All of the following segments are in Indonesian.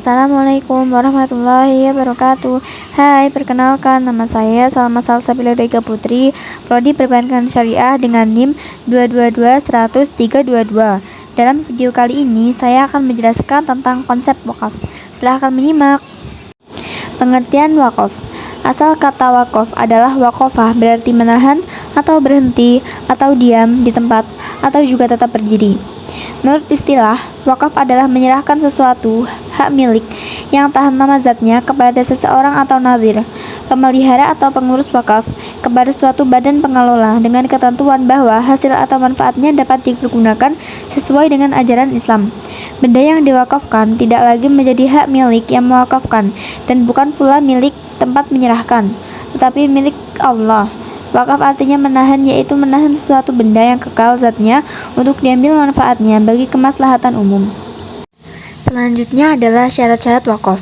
Assalamualaikum warahmatullahi wabarakatuh. Hai, perkenalkan nama saya Salma Salsabila Dega Putri, Prodi Perbankan Syariah dengan NIM 222100322. Dalam video kali ini saya akan menjelaskan tentang konsep wakaf. Silahkan menyimak. Pengertian wakaf. Asal kata wakaf adalah wakofah, berarti menahan atau berhenti atau diam di tempat atau juga tetap berdiri. Menurut istilah, wakaf adalah menyerahkan sesuatu, hak milik, yang tahan nama zatnya kepada seseorang atau nadhir, pemelihara atau pengurus wakaf, kepada suatu badan pengelola dengan ketentuan bahwa hasil atau manfaatnya dapat dipergunakan sesuai dengan ajaran Islam. Benda yang diwakafkan tidak lagi menjadi hak milik yang mewakafkan dan bukan pula milik tempat menyerahkan, tetapi milik Allah. Wakaf artinya menahan, yaitu menahan sesuatu benda yang kekal zatnya untuk diambil manfaatnya bagi kemaslahatan umum. Selanjutnya adalah syarat-syarat wakaf.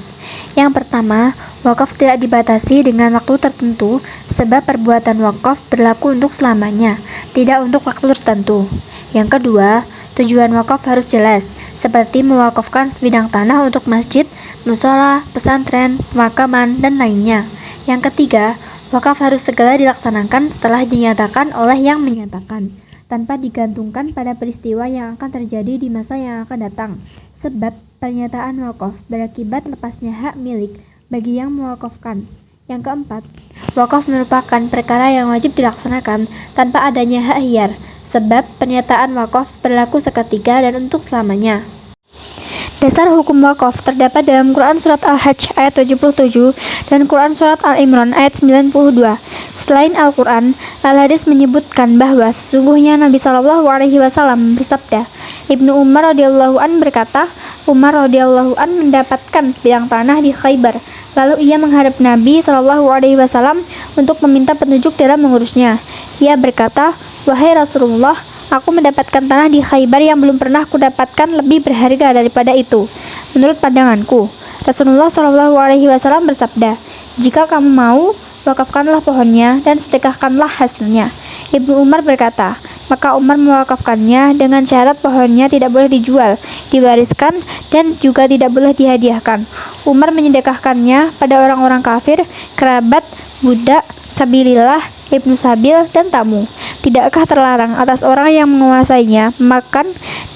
Yang pertama, wakaf tidak dibatasi dengan waktu tertentu sebab perbuatan wakaf berlaku untuk selamanya, tidak untuk waktu tertentu. Yang kedua, tujuan wakaf harus jelas, seperti mewakafkan sebidang tanah untuk masjid, mushola, pesantren, pemakaman, dan lainnya. Yang ketiga, wakaf harus segera dilaksanakan setelah dinyatakan oleh yang menyatakan, tanpa digantungkan pada peristiwa yang akan terjadi di masa yang akan datang. Sebab pernyataan wakaf berakibat lepasnya hak milik bagi yang mewakafkan. Yang keempat, wakaf merupakan perkara yang wajib dilaksanakan tanpa adanya hak hiyar, sebab pernyataan wakaf berlaku seketika dan untuk selamanya. Dasar hukum wakaf terdapat dalam Quran Surat Al-Hajj ayat 77 dan Quran Surat Al-Imran ayat 92. Selain Al-Quran, Al-Hadis menyebutkan bahwa sesungguhnya Nabi SAW bersabda. Ibnu Umar radhiyallahu an berkata, Umar radhiyallahu an mendapatkan sebidang tanah di Khaybar. Lalu ia menghadap Nabi SAW untuk meminta petunjuk dalam mengurusnya. Ia berkata, "Wahai Rasulullah, aku mendapatkan tanah di Khaybar yang belum pernah kudapatkan lebih berharga daripada itu. Menurut pandanganku." Rasulullah SAW bersabda, "Jika kamu mau, wakafkanlah pohonnya dan sedekahkanlah hasilnya." Ibnu Umar berkata, maka Umar mewakafkannya dengan syarat pohonnya tidak boleh dijual, diwariskan, dan juga tidak boleh dihadiahkan. Umar menyedekahkannya pada orang-orang kafir, kerabat, budak, sabilillah, ibnu sabil, dan tamu. Tidakkah terlarang atas orang yang menguasainya makan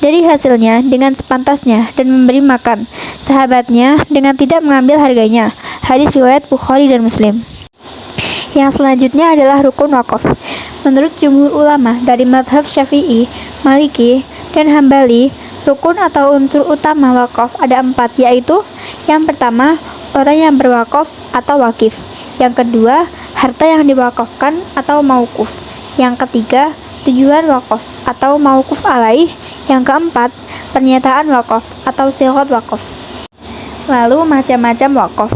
dari hasilnya dengan sepantasnya dan memberi makan sahabatnya dengan tidak mengambil harganya? Hadis riwayat Bukhari dan Muslim. Yang selanjutnya adalah rukun wakaf. Menurut jumhur ulama dari mazhab Syafi'i, Maliki, dan Hambali, rukun atau unsur utama wakaf ada 4, yaitu yang pertama, orang yang berwakaf atau wakif. Yang kedua, harta yang diwakafkan atau mauquf. Yang ketiga, tujuan wakaf atau mauquf alaih. Yang keempat, pernyataan wakaf atau sighah wakaf. Lalu macam-macam wakaf.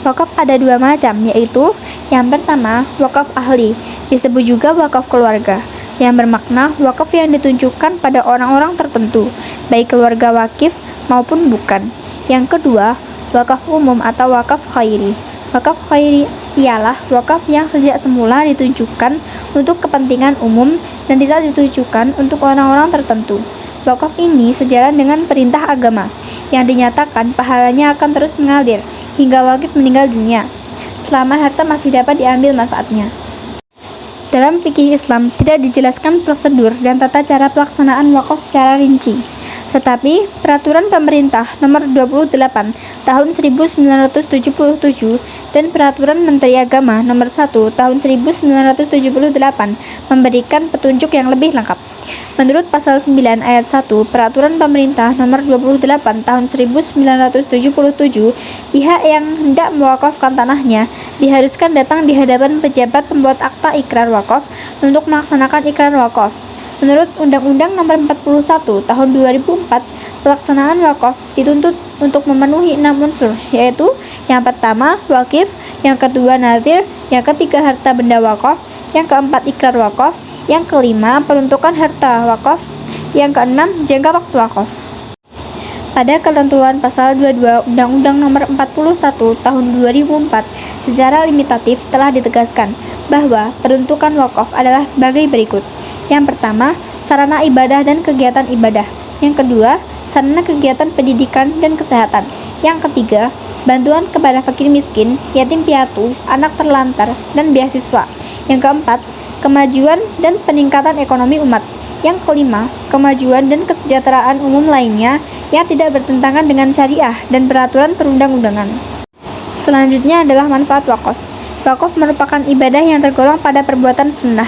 Wakaf ada 2 macam, yaitu yang pertama, wakaf ahli, disebut juga wakaf keluarga, yang bermakna wakaf yang ditunjukkan pada orang-orang tertentu, baik keluarga wakif maupun bukan. Yang kedua, wakaf umum atau wakaf khairi. Wakaf khairi ialah wakaf yang sejak semula ditunjukkan untuk kepentingan umum dan tidak ditujukan untuk orang-orang tertentu. Wakaf ini sejalan dengan perintah agama yang dinyatakan pahalanya akan terus mengalir hingga wakif meninggal dunia, selama harta masih dapat diambil manfaatnya. Dalam fikih Islam tidak dijelaskan prosedur dan tata cara pelaksanaan wakaf secara rinci. Tetapi peraturan pemerintah nomor 28 tahun 1977 dan peraturan Menteri Agama nomor 1 tahun 1978 memberikan petunjuk yang lebih lengkap. Menurut pasal 9 ayat 1 peraturan pemerintah nomor 28 tahun 1977, pihak yang hendak mewakafkan tanahnya diharuskan datang di hadapan pejabat pembuat akta ikrar wakaf untuk melaksanakan ikrar wakaf. Menurut Undang-Undang Nomor 41 Tahun 2004, pelaksanaan wakaf dituntut untuk memenuhi 6 unsur, yaitu yang pertama, wakif, yang kedua, nadhir, yang ketiga, harta benda wakaf, yang keempat, ikrar wakaf, yang kelima, peruntukan harta wakaf, yang keenam, jangka waktu wakaf. Pada ketentuan pasal 22 Undang-Undang Nomor 41 Tahun 2004 secara limitatif telah ditegaskan bahwa peruntukan wakaf adalah sebagai berikut. Yang pertama, sarana ibadah dan kegiatan ibadah. Yang kedua, sarana kegiatan pendidikan dan kesehatan. Yang ketiga, bantuan kepada fakir miskin, yatim piatu, anak terlantar, dan beasiswa. Yang keempat, kemajuan dan peningkatan ekonomi umat. Yang kelima, kemajuan dan kesejahteraan umum lainnya yang tidak bertentangan dengan syariah dan peraturan perundang-undangan. Selanjutnya adalah manfaat wakaf. Wakaf merupakan ibadah yang tergolong pada perbuatan sunnah.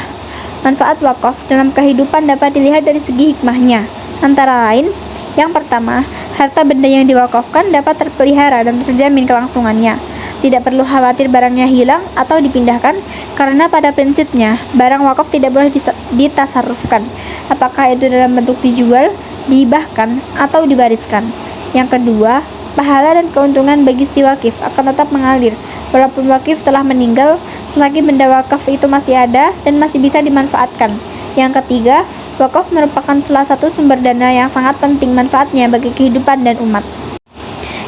Manfaat wakaf dalam kehidupan dapat dilihat dari segi hikmahnya. Antara lain, yang pertama, harta benda yang diwakafkan dapat terpelihara dan terjamin kelangsungannya. Tidak perlu khawatir barangnya hilang atau dipindahkan, karena pada prinsipnya, barang wakaf tidak boleh ditasarrufkan, apakah itu dalam bentuk dijual, dihibahkan, atau diwariskan. Yang kedua, pahala dan keuntungan bagi si wakif akan tetap mengalir, walaupun wakif telah meninggal, selagi benda wakaf itu masih ada dan masih bisa dimanfaatkan. Yang ketiga, wakaf merupakan salah satu sumber dana yang sangat penting manfaatnya bagi kehidupan dan umat.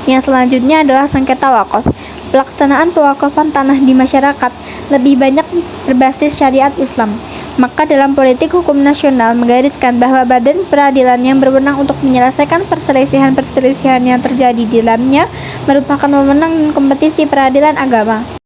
Yang selanjutnya adalah sengketa wakaf. Pelaksanaan pewakafan tanah di masyarakat lebih banyak berbasis syariat Islam. Maka dalam politik hukum nasional menggariskan bahwa badan peradilan yang berwenang untuk menyelesaikan perselisihan-perselisihan yang terjadi di dalamnya merupakan wewenang kompetisi peradilan agama.